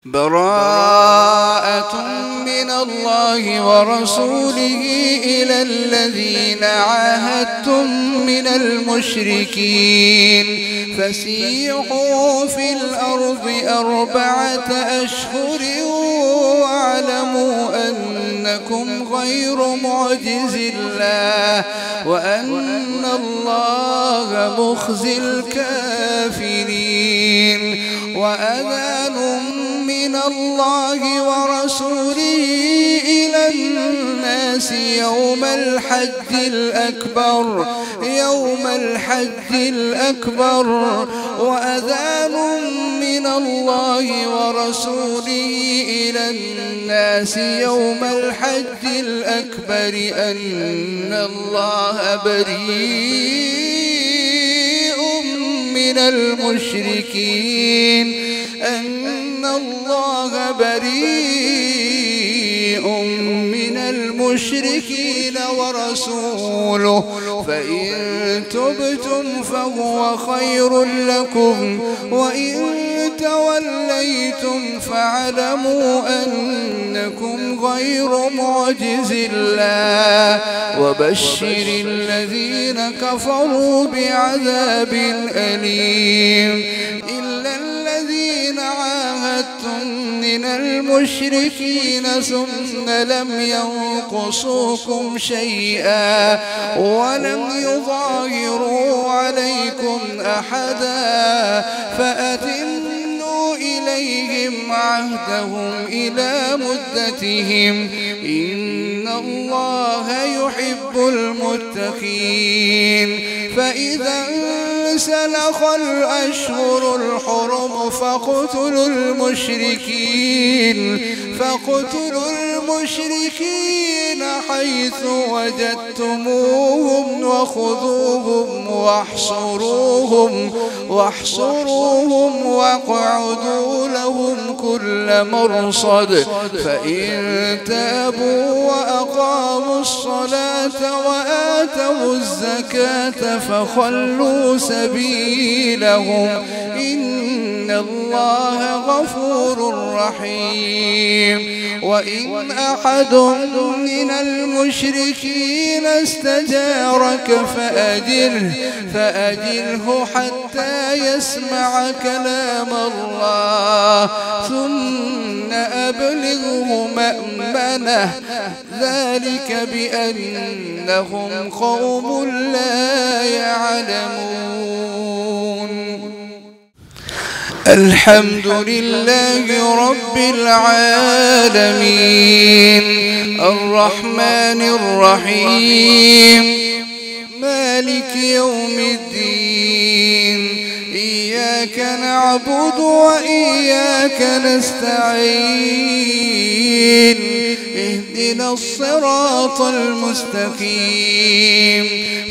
براءة من الله ورسوله إلى الذين عاهدتم من المشركين فسيحوا في الأرض 4 أشهر واعلموا أنكم غير معجز الله وأن الله مخزي الكافرين. وأذان من الله ورسوله إلى الناس يوم الحج الأكبر وأذان من الله ورسوله إلى الناس يوم الحج الأكبر أن الله بريء من المشركين ورسوله فإن تبتم فهو خير لكم وإن توليتم فاعلموا أنكم غير معجز الله وبشر الذين كفروا بعذاب أليم. إلا الذين عاهدتم من المشركين ثم لم ينقصوكم شيئا ولم يظاهروا عليكم أحدا فأتموا إليهم عهدهم إلى مدتهم إن الله يحب المتقين. فإذا انسلخ الأشهر الحرم فاقتلوا المشركين حيث وجدتموهم وخذوهم واحصروهم واقعدوا لهم كل مرصد فإن تابوا وأقاموا الصلاة وآتوا الزكاة فخلوا سبيلهم إن الله غفور رحيم. وإن أحد من المشركين استجارك فأجره حتى يسمع كلام الله ثم أبلغه مأمنه ذلك بأنهم قوم لا يعلمون. الحمد لله رب العالمين الرحمن الرحيم مالك يوم الدين إياك نعبد وإياك نستعين اهدنا الصراط المستقيم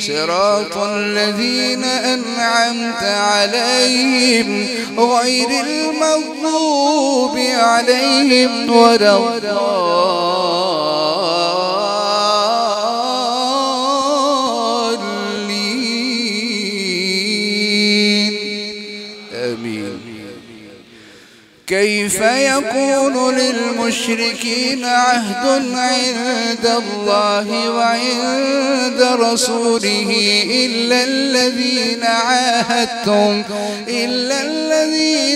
صراط الذين أنعمت عليهم غير المغضوب عليهم ولا الضالين آمين. كيف يكون للمشركين عهد عند الله وعند رسوله إلا الذين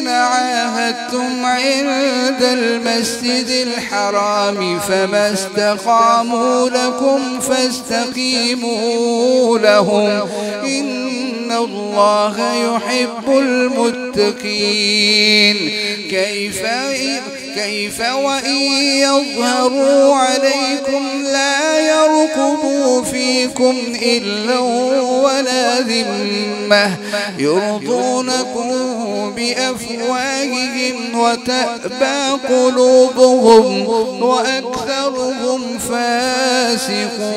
عاهدتم عند المسجد الحرام فما استقاموا لكم فاستقيموا لهم إن الله يحب المتقين. كيف وإن يظهروا عليكم لا يرقبوا فيكم إلا ولا ذمة يرضونكم بأفواههم وتأبى قلوبهم وأكثرهم فاسقون.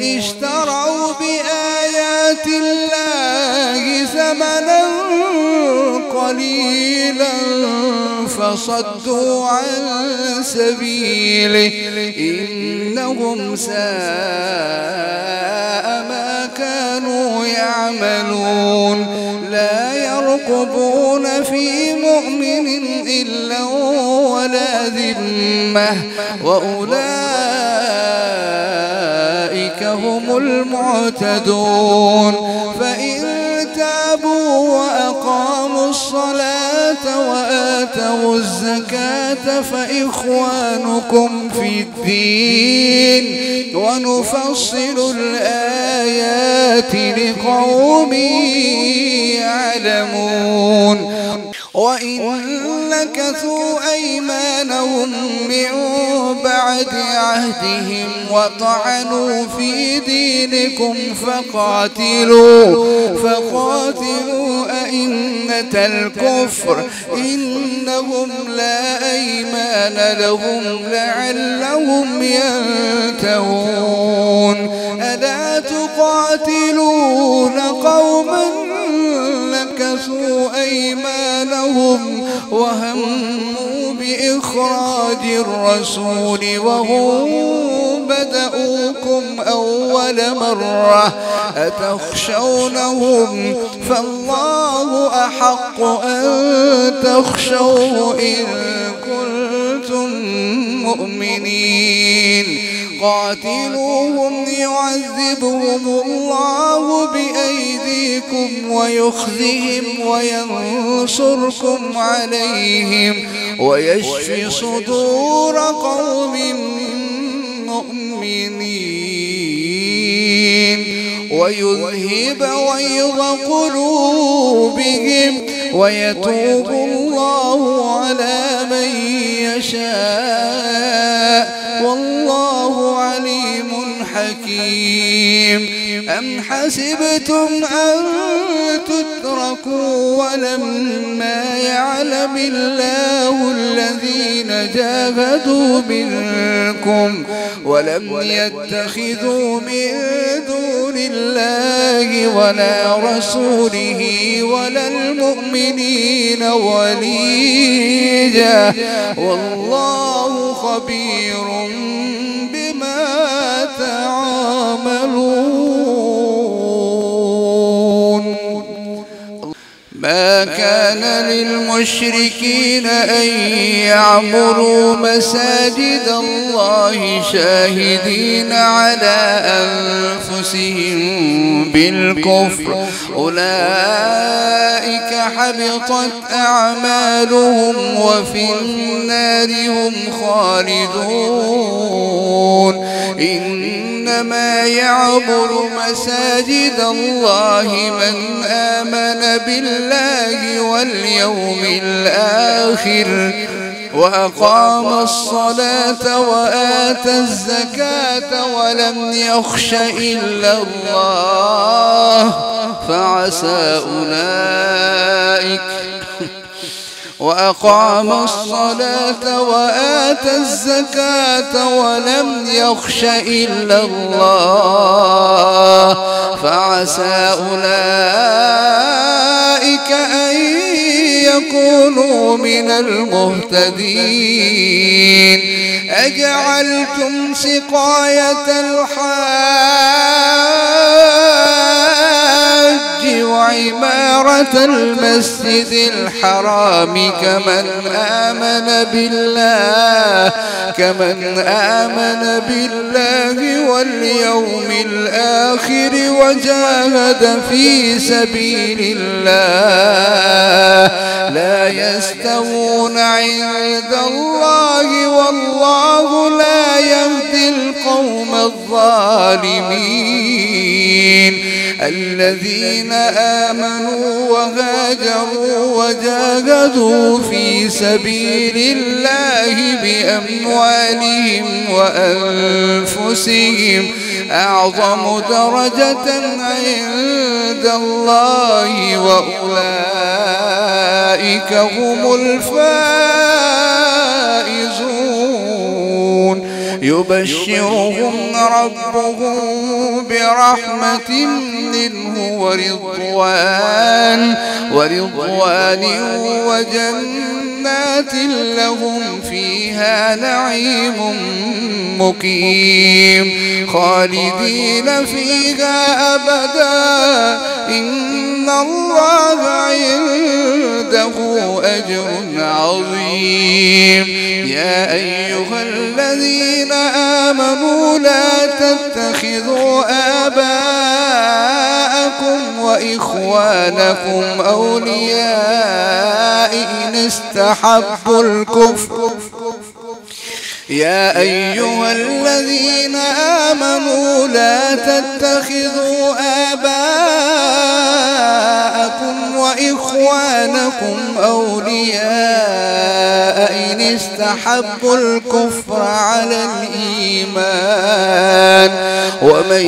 اشتروا بآيات الله ثمنا قليلا فصدوا عن سبيله إنهم ساء ما كانوا يعملون. لا يرقبون في مؤمن إلا غلا ولا ذمة وأولئك هم المعتدون. فإن تابوا وأقاموا الصلاة وآتوا الزكاة فإخوانكم في الدين ونفصل الآيات لقوم يعلمون. وإن نكثوا أيمانهم من بعد عهدهم وطعنوا في دينكم فقاتلوا أئمة الكفر إنهم لا أيمان لهم لعلهم ينتهون. ألا تقاتلون قوما نكثوا أيمانهم وهموا بإخراج الرسول وهم بدؤوكم أول مرة أتخشونهم فالله أحق أن تخشوه إن كنتم مؤمنين. قاتلوهم يعذبهم الله بأيديكم ويخزهم وينصركم عليهم ويشفي صدور قوم مؤمنين ويذهب غيظ قلوبهم ويتوب الله على من يشاء والله عليم حكيم. أم حسبتم أن تتركوا ولما يعلم الله الذين جاهدوا منكم ولم يتخذوا من دون الله ولا رسوله ولا المؤمنين وليجا والله خبير بما تعملون. ما كان للمشركين أن يعمروا مساجد الله شاهدين على أنفسهم بالكفر أولئك حبطت أعمالهم وفي النار هم خالدون. إنما يعمر مساجد الله من آمن بالله واليوم الآخر وأقام الصلاة وآتى الزكاة ولم يخش إلا الله فعسى أولئك وأقام الصلاة وآتى الزكاة ولم يخش إلا الله فعسى أولئك أن يكونوا من المهتدين. أجعلتم سقاية الحاج وعمارة المسجد الحرام كمن آمن بالله واليوم الآخر وجاهد في سبيل الله لا يستوون عند الله والله لا يهدي القوم الظالمين. الذين آمنوا وهاجروا وجاهدوا في سبيل الله بأموالهم وأنفسهم أعظم درجة عند الله وأولئك هم الفائزون. يبشرهم ربهم برحمة منه ورضوان وجنات جنات لهم فيها نعيم مقيم خالدين فيها أبدا إن الله عنده أجر عظيم. يا أيها الذين آمنوا لا تتخذوا آباءكم وإخوانكم أولياء إن استحبوا الكفر. يا أيها الذين آمنوا لا تتخذوا آباءكم وإخوانكم أولياء إن استحبوا الكفر على الإيمان ومن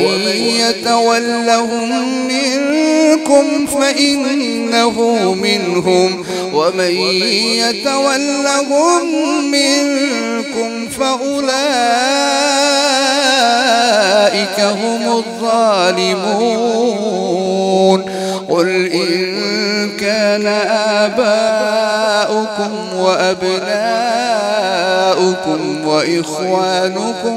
يتولهم منكم فإنه منهم ومن يتولهم منكم فأولئك هم الظالمون. قل إن كان آباؤكم وأبناؤكم وإخوانكم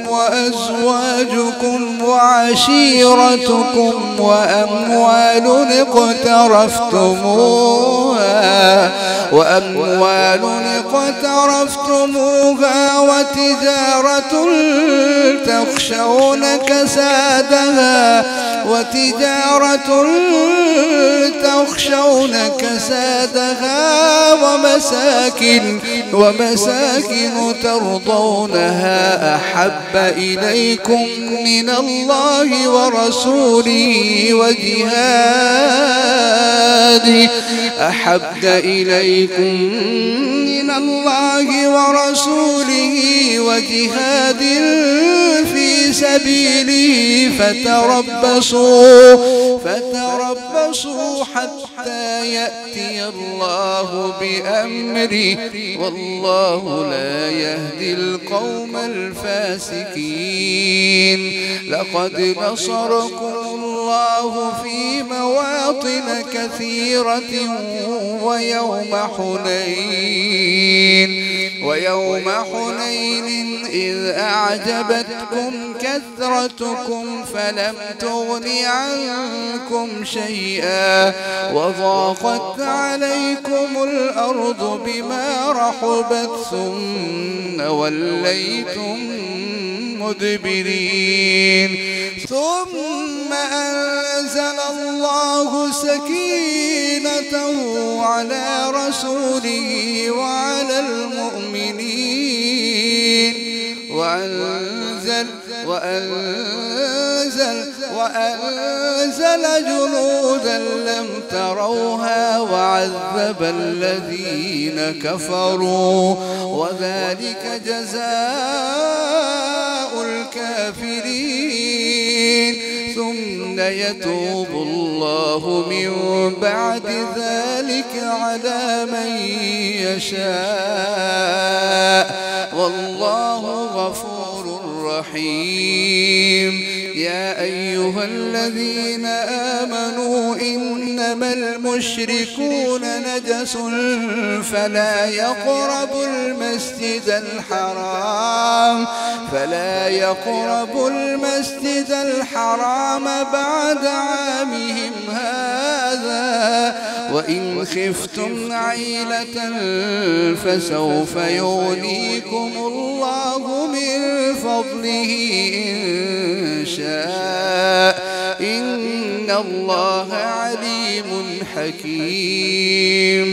وأزواجكم وعشيرتكم وأموال اقترفتموها وتجارة تخشون كسادها ومساكن ترضونها أحب إليكم من الله ورسوله وجهاد في سبيله فتربصوا حتى يأتي الله بأمره والله لا يهدي القوم الفاسقين. لقد نصركم الله في مواطن كثيرة ويوم حنين إذ أعجبتكم كثرتكم فلم تغن عنكم شيئا وضاقت عليكم الأرض بما رحبت ثم وليتم مدبرين. ثم أنزل الله سكينته على رسوله وعلى المؤمنين وأنزل جنودا لم تروها وعذب الذين كفروا وذلك جزاء الكافرين. ثم يتوب الله من بعد ذلك على من يشاء والله غفور رحيم. يا أيها الذين آمنوا إنما المشركون نجس فلا يقربوا المسجد الحرام بعد عامهم هذا وإن خفتم عيلة فسوف يغنيكم الله من فضله إن شاء إن الله عليم حكيم.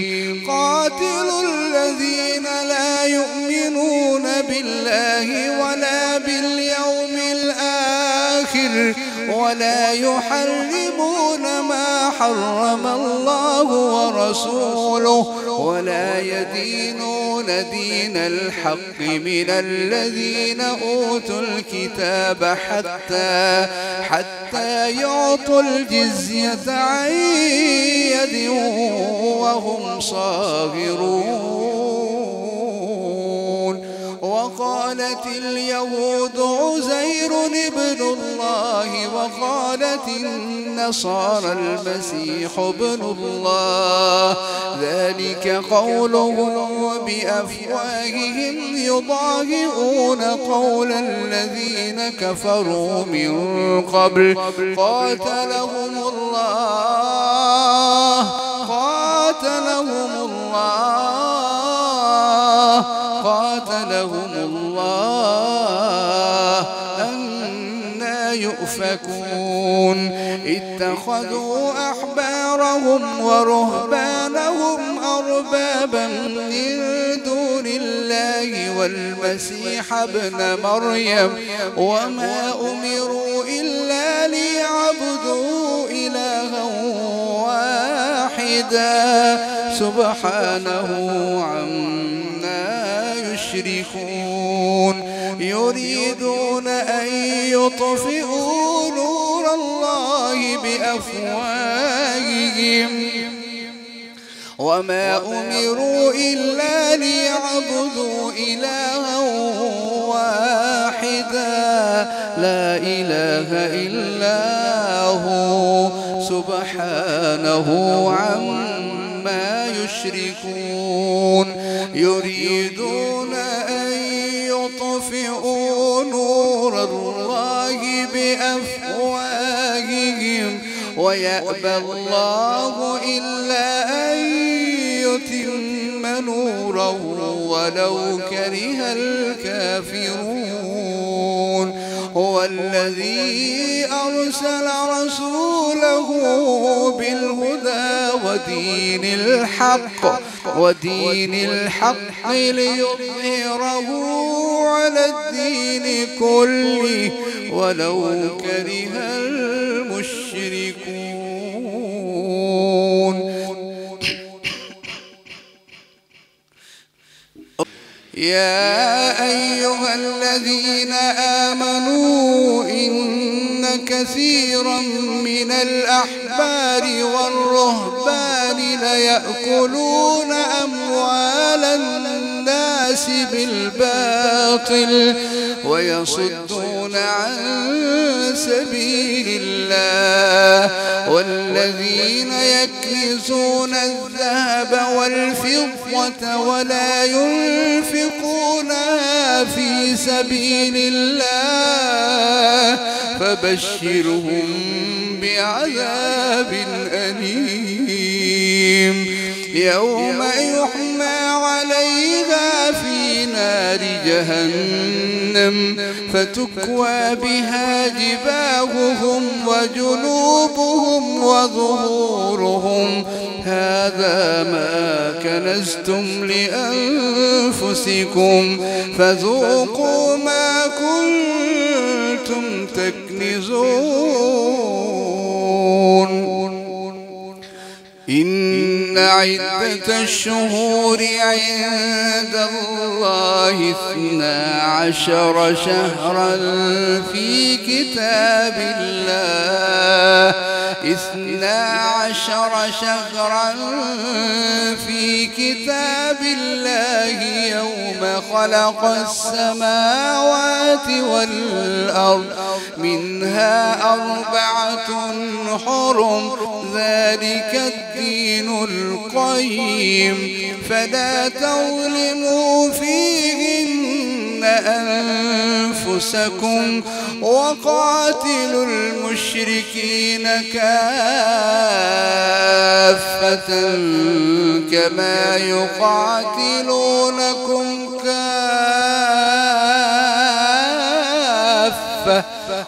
قاتلوا الذين لا يؤمنون بالله ولا باليوم الآخر ولا يحرمون ما حرم الله ورسوله ولا يدينون دين الحق من الذين أوتوا الكتاب حتى يعطوا الجزية عن يد وهم صاغرون. وقالت اليهود عزير ابن الله وقالت النصارى المسيح ابن الله ذلك قولهم بأفواههم يضاهئون قول الذين كفروا من قبل قاتلهم الله أنى يؤفكون اتخذوا أحبارهم ورهبانهم أربابا من دون الله والمسيح ابن مريم وما أمروا إلا ليعبدوا إلها واحدا سبحانه عما يشركون يريدون أن يطفئوا نور الله بأفواههم وما أمروا إلا ليعبدوا إلها واحدا لا إله إلا هو سبحانه عما يشركون يريدون أن يطفئوا نور الله بأفواههم ويأبى الله إلا أن يتم نوره ولو كره الكافرون هو الذي أرسل رسوله بالهدى ودين الحق ليظهره على الدين كله ولو كره المشركون يا أيها الذين آمنوا إن كثيرا من الأحبار والرهبان ليأكلون أموال الناس بالباطل ويصدون عن سبيل الله والذين يكنزون الذهب والفضة ولا ينفقونها في سبيل الله فبشرهم بعذاب أليم يوم يحمى عليها في نار جهنم فتكوى بها جباههم وجنوبهم وظهورهم هذا ما كنزتم لأنفسكم فذوقوا ما كنتم تكنزون إن عدة الشهور عند الله 12 شهرا في كتاب الله 12 شهرا في كتاب الله يوم خلق السماوات والأرض منها 4 حرم ذلك الدين القيم فلا تظلموا فيهن أنفسكم وقاتلوا المشركين كافة كما يقاتلونكم كافة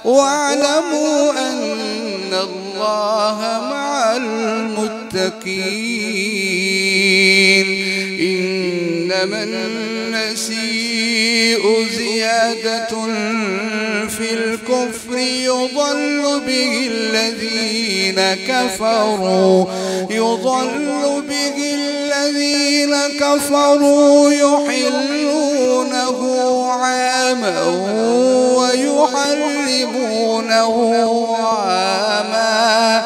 واعلموا أن الله مع المتقين إنما النسيء زيادة في الكفر يضل به الذين كفروا يحلونه عاما ويحرمونه عاما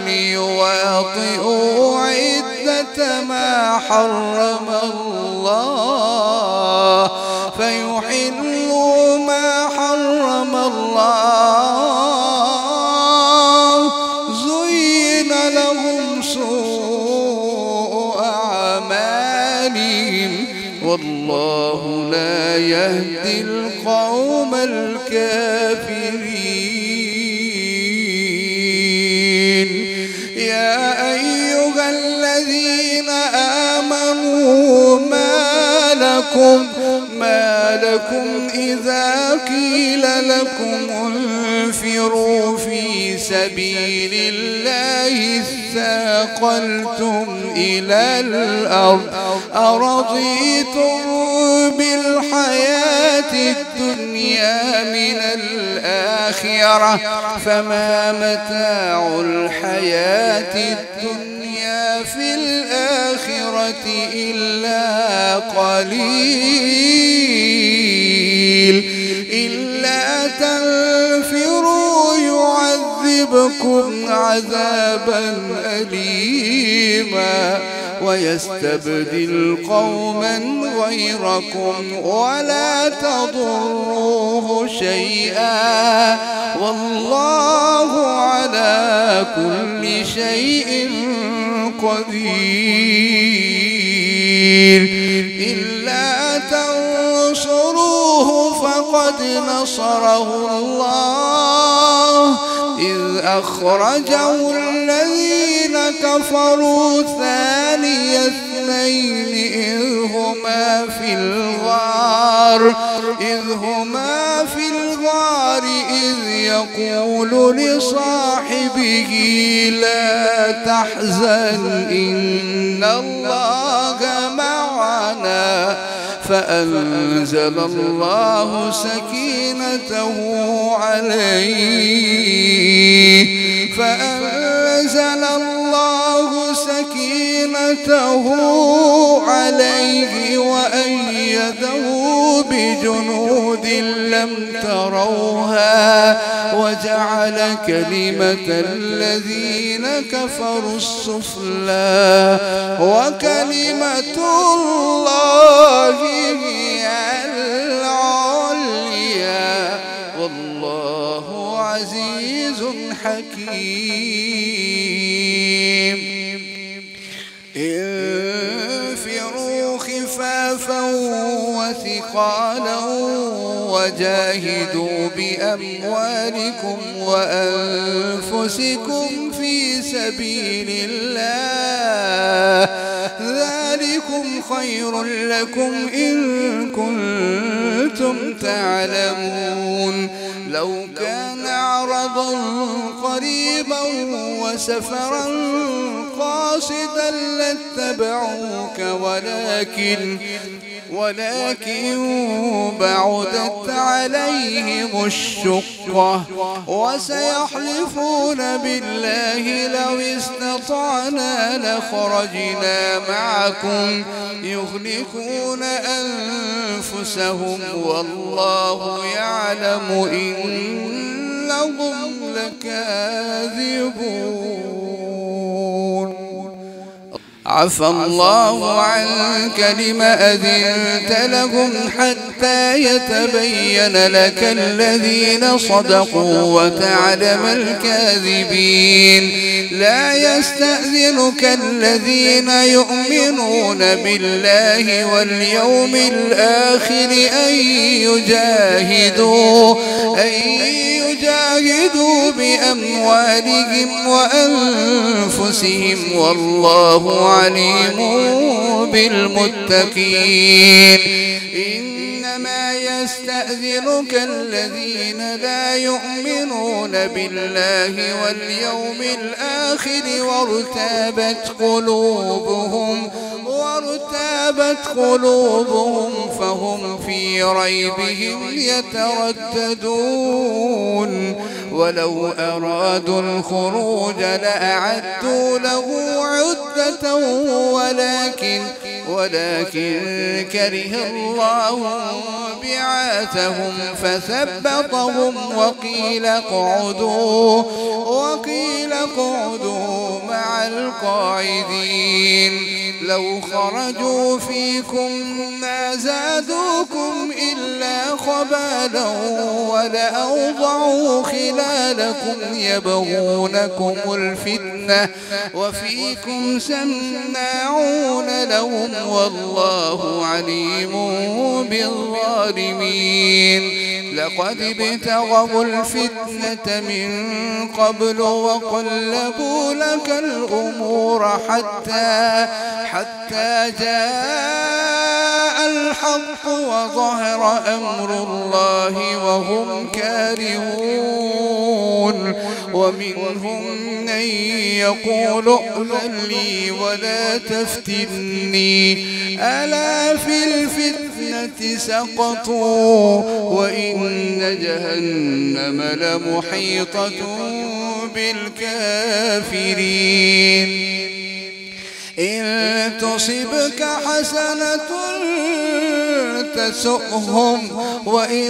ليواطئوا ليواطئوا عدة ما حرم الله فيحلوا ما حرم الله. زين لهم سوء أعمالهم والله لا يهدي القوم الكافرين. يا أيها الذين آمنوا ما لكم إذا قيل لكم انفروا في سبيل الله اثاقلتم إلى الأرض أرضيتم بالحياة الدنيا من الآخرة فما متاع الحياة الدنيا في الآخرة إلا قليل. إلا تنفروا يعذبكم عذابا أليما ويستبدل قوما غيركم ولا تضروه شيئا والله على كل شيء قدير. إلا تنصروه فقد نصره الله إذ أخرجه الذين كفروا ثاني اثنين إذ هما في الغار إذ يقول لصاحبه لا تحزن إن الله معنا فأنزل الله سكينته عليه وأيده بجنود لم تروها وجعل كلمة الذين كفروا السفلى وكلمة الله هي العليا والله عزيز حكيم. انفروا خفافا وثقالا وجاهدوا بأموالكم وأنفسكم في سبيل الله ذلكم خير لكم إن كنتم تعلمون. لو كان عرضا قريبا وسفرا قاصدا لاتبعوك ولكن بعدت عليهم الشقة وسيحلفون بالله لو استطعنا لخرجنا معكم يهلكون أنفسهم والله يعلم إنهم لكاذبون. عفى الله عنك لم أذنت لهم حتى يتبين لك الذين صدقوا وتعلم الكاذبين. لا يستأذنك الذين يؤمنون بالله واليوم الآخر أن يجاهدوا بأموالهم وأنفسهم والله عليم بالمتقين. إنما يستأذنك الذين لا يؤمنون بالله واليوم الآخر وارتابت قلوبهم وارتابت قلوبهم فهم في ريبهم يترددون ولو أرادوا الخروج لأعدوا له عدة ولكن كره الله بعاثهم فثبطهم وقيل اقعدوا مع القاعدين لو خرجوا فيكم ما زادوكم إلا خبالا ولأوضعوا خلالكم يبغونكم الفتنة وفيكم سماعون لهم والله عليم بالظالمين لقد ابتغوا الفتنة من قبل وقلبوا لك الأمور حتى جاء الحق وظهر أمر الله وهم كارهون ومنهم من يقول ائذن لي ولا تفتني ألا في الفتنة سقطوا وإن جهنم لمحيطة بالكافرين إن تصبك حسنة تسؤهم وإن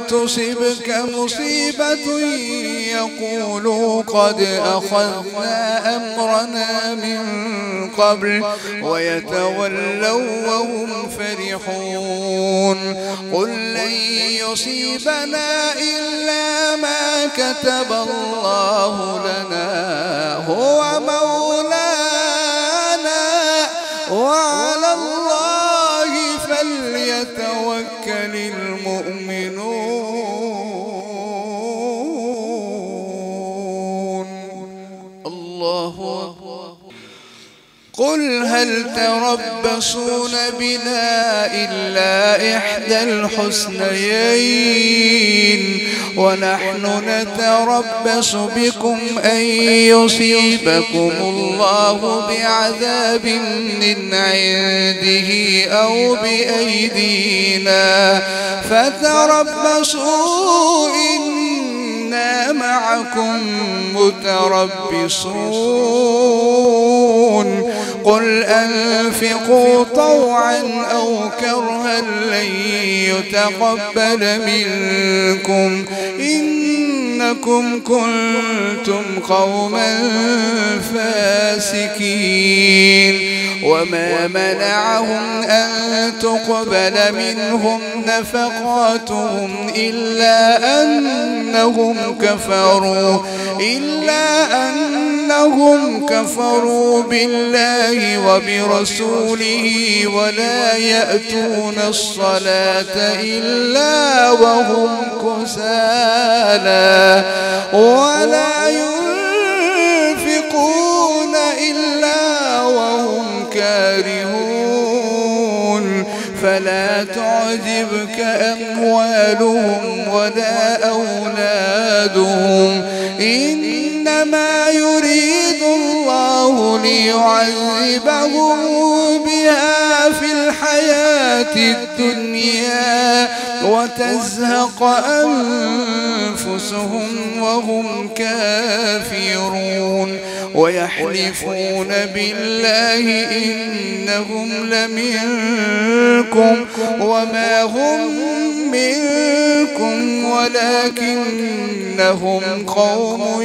تصبك مصيبة يقولوا قد أخذنا أمرنا من قبل ويتولوا وهم فرحون قل لن يصيبنا إلا ما كتب الله لنا هو مولانا وعلى الله فليتوكل المؤمنون الله أكبر قل هل تربصون بنا إلا إحدى الحسنيين ونحن نتربص بكم أن يصيبكم الله بعذاب من عنده أو بأيدينا فتربصوا إنا معكم متربصون قل أنفقوا طوعا أو كرها لن يتقبل منكم إنكم كنتم قوما فاسقين وما منعهم أن تقبل منهم نفقاتهم إلا أنهم كفروا بالله وبرسوله ولا يأتون الصلاة إلا وهم كسالى ولا ينفقون إلا وهم كارهون فلا تعجبك أموالهم ولا أولادهم إنما يريد الله ليعذبهم بها في الحياة الدنيا وتزهق أنفسهم وهم كافرون ويحلفون بالله إنهم لمنكم وما هم منكم ولكنهم قوم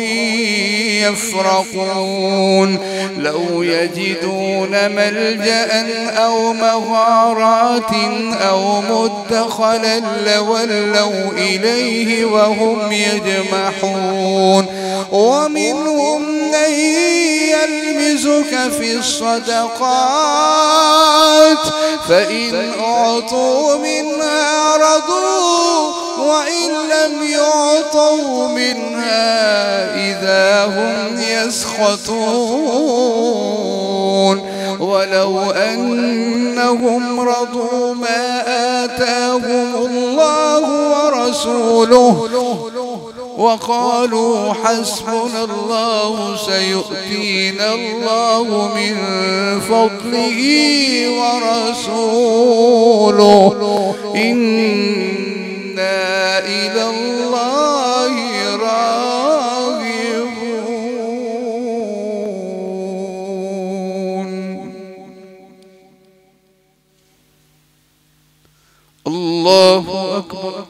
يفرقون لو يجدون ملجأ أو مغارات أو مدخلا لولوا إليه وهم يجمحون ومنهم من يلمزك في الصدقات فإن أعطوا منها رضوا وإن لم يعطوا منها إذا هم يسخطون ولو أنهم رضوا ما آتاهم الله ورسوله ورسوله وقالوا حسبنا الله سيؤتينا الله من فضله ورسوله إنا إلى الله راغبون. الله أكبر.